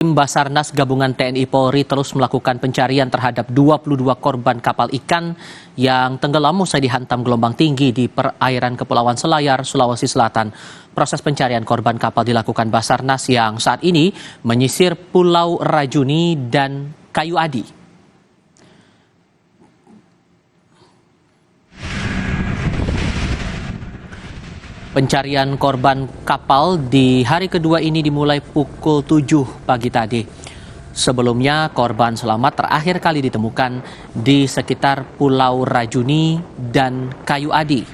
Tim Basarnas Gabungan TNI Polri terus melakukan pencarian terhadap 22 korban kapal ikan yang tenggelam usai dihantam gelombang tinggi di perairan Kepulauan Selayar, Sulawesi Selatan. Proses pencarian korban kapal dilakukan Basarnas yang saat ini menyisir Pulau Rajuni dan Kayu Adi. Pencarian korban kapal di hari kedua ini dimulai pukul 7 pagi tadi. Sebelumnya korban selamat terakhir kali ditemukan di sekitar Pulau Rajuni dan Kayu Adi.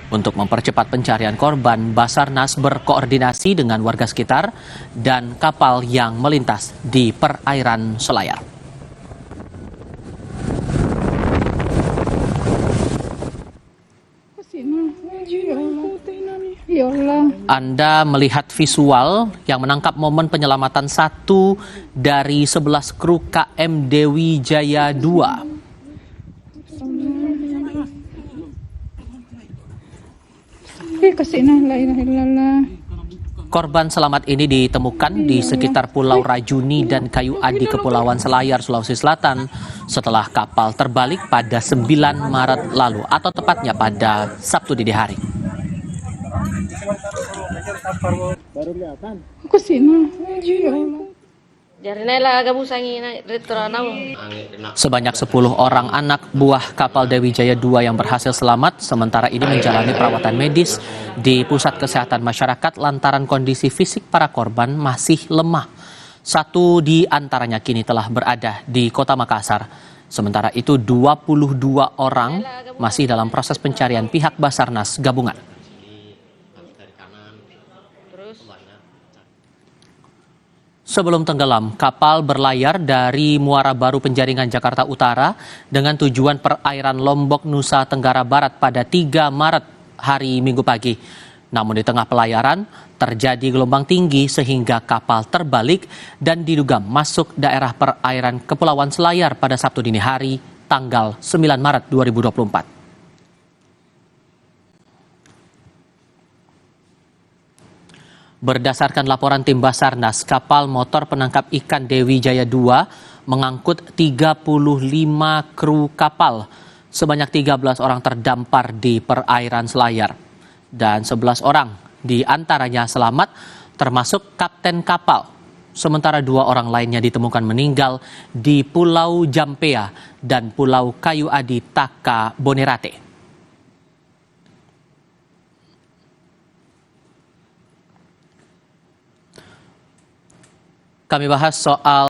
Untuk mempercepat pencarian korban, Basarnas berkoordinasi dengan warga sekitar dan kapal yang melintas di perairan Selayar. Anda melihat visual yang menangkap momen penyelamatan satu dari 11 kru KM Dewi Jaya 2. Korban selamat ini ditemukan di sekitar Pulau Rajuni dan Kayu Adi, Kepulauan Selayar, Sulawesi Selatan setelah kapal terbalik pada 9 Maret lalu atau tepatnya pada Sabtu dini hari. Baru kelihatan. Sebanyak 10 orang anak buah kapal Dewi Jaya 2 yang berhasil selamat sementara ini menjalani perawatan medis di Pusat Kesehatan Masyarakat lantaran kondisi fisik para korban masih lemah. Satu di antaranya kini telah berada di Kota Makassar. Sementara itu 22 orang masih dalam proses pencarian pihak Basarnas Gabungan. Sebelum tenggelam, kapal berlayar dari Muara Baru Penjaringan, Jakarta Utara dengan tujuan perairan Lombok, Nusa Tenggara Barat pada 3 Maret hari Minggu pagi. Namun di tengah pelayaran terjadi gelombang tinggi sehingga kapal terbalik dan diduga masuk daerah perairan Kepulauan Selayar pada Sabtu dini hari tanggal 9 Maret 2024. Berdasarkan laporan tim Basarnas, kapal motor penangkap ikan Dewi Jaya 2 mengangkut 35 kru kapal. Sebanyak 13 orang terdampar di perairan Selayar. Dan 11 orang di antaranya selamat termasuk kapten kapal. Sementara 2 orang lainnya ditemukan meninggal di Pulau Jampea dan Pulau Kayu Adi, Taka Bonerate. Kami bahas soal